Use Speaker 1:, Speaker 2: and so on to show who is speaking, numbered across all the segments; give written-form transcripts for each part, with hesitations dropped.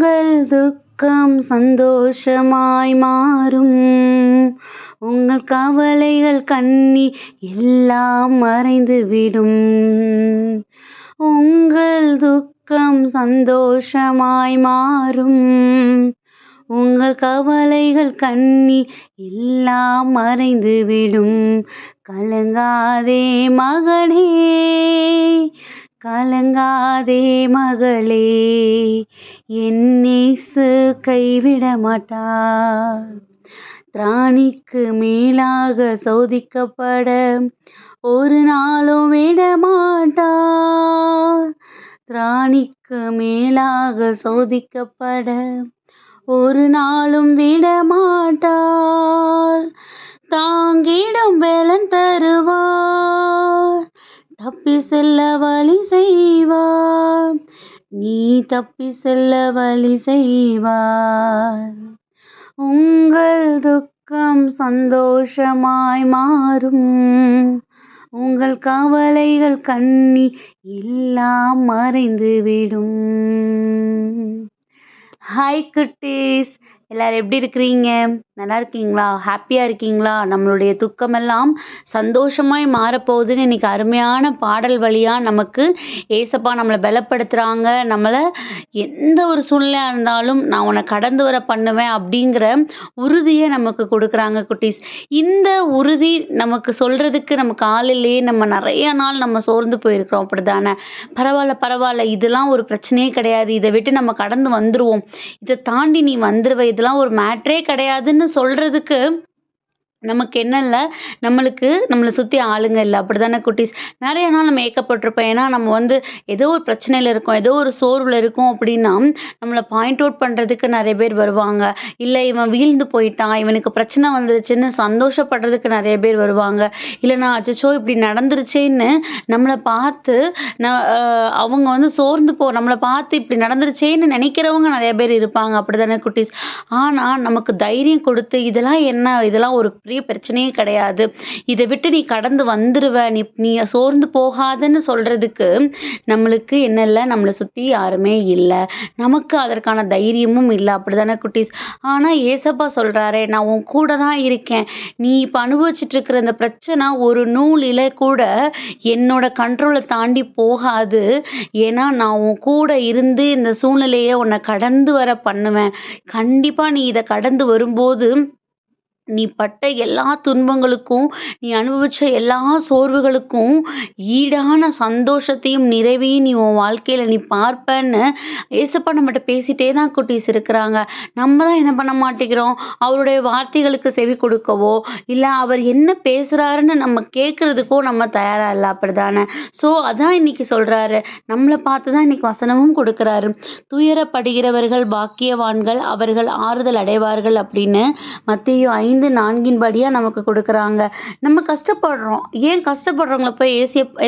Speaker 1: உங்கள் துக்கம் சந்தோஷமாய் மாறும். உங்கள் கவலைகள் கண்ணீர் எல்லாம் மறைந்துவிடும். உங்கள் துக்கம் சந்தோஷமாய் மாறும். உங்கள் கவலைகள் கண்ணீர் எல்லாம் மறைந்துவிடும். கலங்காதே மகனே, கலங்காதே மகளே, என் இயேசு கைவிட மாட்டார். திராணிக்கு மேலாக சோதிக்கப்பட ஒரு நாளும் விடமாட்டார். திராணிக்கு மேலாக சோதிக்கப்பட ஒரு நாளும் விடமாட்டார். தாங்கிடும் பலன் தருவார். தப்பி செல்ல வழி செய்வார். நீ தப்பி செல்ல வழி செய்வார். உங்கள் துக்கம் சந்தோஷமாய் மாறும். உங்கள் கவலைகள் கண்ணீர் எல்லாம் மறைந்துவிடும். ஹாய் குட்டீஸ், எல்லாரும் எப்படி இருக்கிறீங்க? நல்லா இருக்கீங்களா? ஹாப்பியாக இருக்கீங்களா? நம்மளுடைய துக்கமெல்லாம் சந்தோஷமாய் மாறப்போகுதுன்னு இன்றைக்கி அருமையான பாடல் வழியாக நமக்கு ஏசப்பா நம்மளை பலப்படுத்துகிறாங்க. நம்மளை எந்த ஒரு சூழ்நிலையாக இருந்தாலும் நான் உன்னை கடந்து வர பண்ணுவேன் அப்படிங்கிற உறுதியை நமக்கு கொடுக்குறாங்க குட்டீஸ். இந்த உறுதி நமக்கு சொல்கிறதுக்கு நமக்கு ஆள் இல்லையே. நம்ம நிறைய நாள் நம்ம சோர்ந்து போயிருக்கிறோம், அப்படி தானே? பரவாயில்ல, இதெல்லாம் ஒரு பிரச்சனையே கிடையாது, இதை விட்டு நம்ம கடந்து வந்துடுவோம், இதை தாண்டி நீ வந்துடுவ, இதெல்லாம் ஒரு மேட்ரே கிடையாதுன்னு சொல்கிறதுக்கு நமக்கு என்ன இல்லை, நம்மளை சுற்றி ஆளுங்க இல்லை, அப்படி தானே குட்டீஸ்? நிறைய நாள் நம்ம ஏக்கப்பட்டிருப்போம். ஏன்னா நம்ம ஏதோ ஒரு பிரச்சனையில் இருக்கோம், ஏதோ ஒரு சோர்வில் இருக்கோம் அப்படின்னா நம்மளை பாயிண்ட் அவுட் பண்ணுறதுக்கு நிறைய பேர் வருவாங்க. இல்லை இவன் வீழ்ந்து போயிட்டான், இவனுக்கு பிரச்சனை வந்துருச்சுன்னு சந்தோஷப்படுறதுக்கு நிறைய பேர் வருவாங்க. இல்லைனா அச்சோ இப்படி நடந்துருச்சேன்னு நம்மளை பார்த்து அவங்க சோர்ந்து நம்மளை பார்த்து இப்படி நடந்துருச்சேன்னு நினைக்கிறவங்க நிறைய பேர் இருப்பாங்க, அப்படி தானே குட்டீஸ்? ஆனால் நமக்கு தைரியம் கொடுத்து இதெல்லாம் என்ன, இதெல்லாம் ஒரு பிரச்சனையே கிடையாது, இதை விட்டு நீ கடந்து வந்துருவ, நீ சோர்ந்து போகாதன்னு சொல்றதுக்கு நம்மளுக்கு என்ன இல்லை, நம்மளை சுற்றி யாருமே இல்லை, நமக்கு அதற்கான தைரியமும் இல்லை, அப்படிதானே குட்டீஸ்? ஆனால் ஏசப்பா சொல்றாரே, நான் உன் கூட தான் இருக்கேன், நீ இப்போ அனுபவிச்சுட்டு இருக்கிற இந்த பிரச்சனை ஒரு நூலில கூட என்னோட கண்ட்ரோலை தாண்டி போகாது. ஏன்னா நான் உன் கூட இருந்து இந்த சூழ்நிலையை உன்னை கடந்து வர பண்ணுவேன். கண்டிப்பா நீ இதை கடந்து வரும்போது நீ பட்ட எல்லா துன்பங்களுக்கும், நீ அனுபவிச்ச எல்லா சோர்வுகளுக்கும் ஈடான சந்தோஷத்தையும் நிறைவையும் நீ உன் வாழ்க்கையில் நீ பார்ப்பன்னு ஏசப்பா நம்மகிட்ட பேசிட்டே தான் குட்டீஸ் இருக்கிறாங்க. நம்ம தான் என்ன பண்ண மாட்டேங்கிறோம், அவருடைய வார்த்தைகளுக்கு செவி கொடுக்கவோ இல்லை அவர் என்ன பேசுகிறாருன்னு நம்ம கேட்குறதுக்கோ நம்ம தயாராக இல்லை, அப்படி தானே? ஸோ அதான் இன்னைக்கு சொல்கிறாரு, நம்மளை பார்த்து தான் இன்னைக்கு வசனமும் கொடுக்குறாரு. துயரப்படுகிறவர்கள் பாக்கியவான்கள், அவர்கள் ஆறுதல் அடைவார்கள் அப்படின்னு மத்தேயு 5:4 நமக்கு கொடுக்குறாங்க. நம்ம கஷ்டப்படுறோம், ஏன் கஷ்டப்படுறவங்கள போய்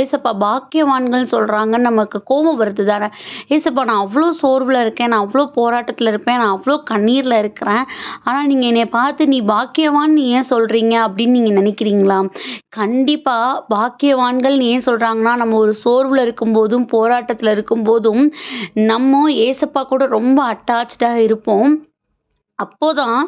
Speaker 1: ஏசப்பா பாக்கியவான்கள்னு சொல்கிறாங்கன்னு நமக்கு கோபம் வருது தானே? ஏசப்பா நான் அவ்வளோ சோர்வில் இருக்கேன், நான் அவ்வளோ போராட்டத்தில் இருப்பேன், நான் அவ்வளோ கண்ணீரில் இருக்கிறேன், ஆனால் நீங்கள் என்னை பார்த்து நீ பாக்கியவான்னு ஏன் சொல்கிறீங்க அப்படின்னு நீங்கள் நினைக்கிறீங்களா? கண்டிப்பாக பாக்கியவான்கள் ஏன் சொல்கிறாங்கன்னா, நம்ம ஒரு சோர்வில் இருக்கும்போதும் போராட்டத்தில் இருக்கும்போதும் நம்ம ஏசப்பா கூட ரொம்ப அட்டாச்சாக இருப்போம். அப்போதான்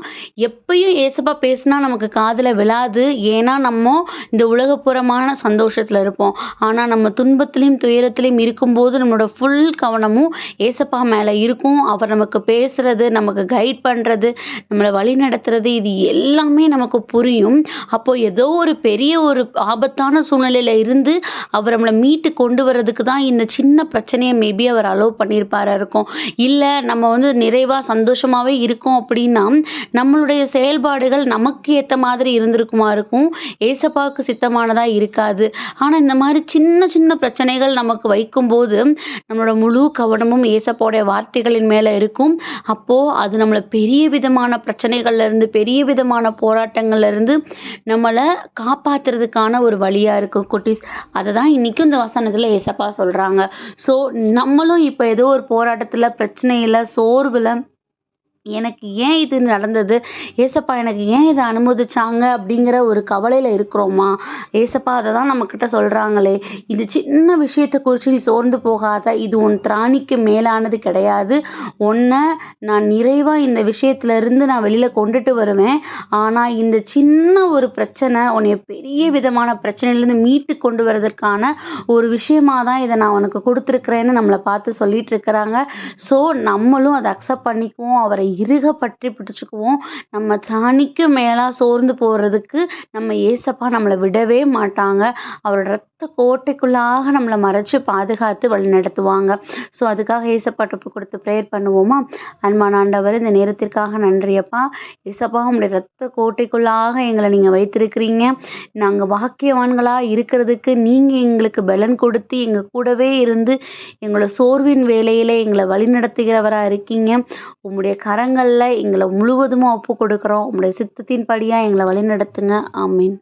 Speaker 1: எப்பயும் ஏசப்பா பேசினா நமக்கு காதில் விழாது. ஏன்னா நம்ம இந்த உலகப்புறமான சந்தோஷத்தில் இருப்போம். ஆனால் நம்ம துன்பத்திலையும் துயரத்திலையும் இருக்கும்போது நம்மளோட ஃபுல் கவனமும் ஏசப்பா மேலே இருக்கும். அவர் நமக்கு பேசுறது, நமக்கு கைட் பண்ணுறது, நம்மளை வழி நடத்துறது, இது எல்லாமே நமக்கு புரியும். அப்போது ஏதோ ஒரு பெரிய ஒரு ஆபத்தான சூழ்நிலையில் இருந்து அவர் நம்மளை மீட்டு கொண்டு வர்றதுக்கு தான் இந்த சின்ன பிரச்சனையை மேபி அவர் அலோவ் பண்ணியிருப்பாரா இருக்கும். இல்லை நம்ம நிறைவாக சந்தோஷமாகவே இருக்கோம் அப்படின்னா நம்மளுடைய செயல்பாடுகள் நமக்கு ஏற்ற மாதிரி இருந்திருக்குமா இருக்கும், ஏசப்பாவுக்கு சித்தமானதாக இருக்காது. ஆனால் இந்த மாதிரி சின்ன சின்ன பிரச்சனைகள் நமக்கு வைக்கும்போது நம்மளோட முழு கவனமும் ஏசப்பாவுடைய வார்த்தைகளின் மேலே இருக்கும். அப்போது அது நம்மளை பெரிய விதமான பிரச்சனைகள்லேருந்து, பெரிய விதமான போராட்டங்கள்லேருந்து நம்மளை காப்பாற்றுறதுக்கான ஒரு வழியாக இருக்கும் குட்டீஸ். அதை தான் இன்றைக்கும் இந்த வசனத்தில் ஏசப்பா சொல்கிறாங்க. ஸோ நம்மளும் இப்போ ஏதோ ஒரு போராட்டத்தில், பிரச்சனையில், சோர்வில் எனக்கு ஏன் இது நடந்தது? ஏசப்பா எனக்கு ஏன் இத அனுமதிச்சாங்க? அப்படிங்கிற ஒரு கவலையில இருக்கிறோமா? ஏசப்பா அத தான் நம்மகிட்ட சொல்றாங்களே. இந்த சின்ன விஷயத்த குறிச்சு நீ சோர்ந்து போகாத. இது உன் திராணிக்கு மேலானது கிடையாது. உன்ன நான் நிறைவா இந்த விஷயத்திலருந்து நான் வெளியில கொண்டுட்டு வருவேன். ஆனா இந்த சின்ன ஒரு பிரச்சனை உன்னைய பெரிய விதமான பிரச்சனையிலேருந்து மீட்டு கொண்டு வரதற்கான ஒரு விஷயமா தான் இத நான் உனக்கு குடுத்துருக்கிறேன்னு நம்மள பார்த்து சொல்லிட்டு இருக்கிறாங்க. ஸோ நம்மளும் அத அக்செப்ட் பண்ணிக்குவோம். அவரை இறுக பற்றி பிடிச்சுக்குவோம். நம்ம திராணிக்கு மேலா சோர்ந்து போறதுக்கு நம்ம ஏசப்பா நம்மள விடவே மாட்டாங்க. அவரோட ரத்த கோட்டைக்குள்ளாக நம்மள மறைச்சு பாதுகாத்து வழிநடத்துவாங்க. ஸோ அதுக்காக ஏசப்பாட்ட ஒப்பு கொடுத்து ப்ரேயர் பண்ணுவோமா? அன்பான ஆண்டவரே, இந்த நேரத்திற்காக நன்றி அப்பா. ஏசப்பா உம்முடைய ரத்த கோட்டைக்குள்ளாக எங்கள நீங்க வைத்திருக்கிறீங்க. நாங்க பாக்கியவான்களா இருக்கிறதுக்கு நீங்க எங்களுக்கு பலன் கொடுத்து எங்க கூடவே இருந்து எங்கள சோர்வின் வேளையில எங்கள வழிநடத்துகிறவரா இருக்கீங்க. உம்முடைய கரங்கள்ல எங்கள முழுவதுமா ஒப்பு கொடுக்கிறோம். உம்முடைய சித்தத்தின்படியா எங்கள வழிநடத்துங்க. ஆமென்.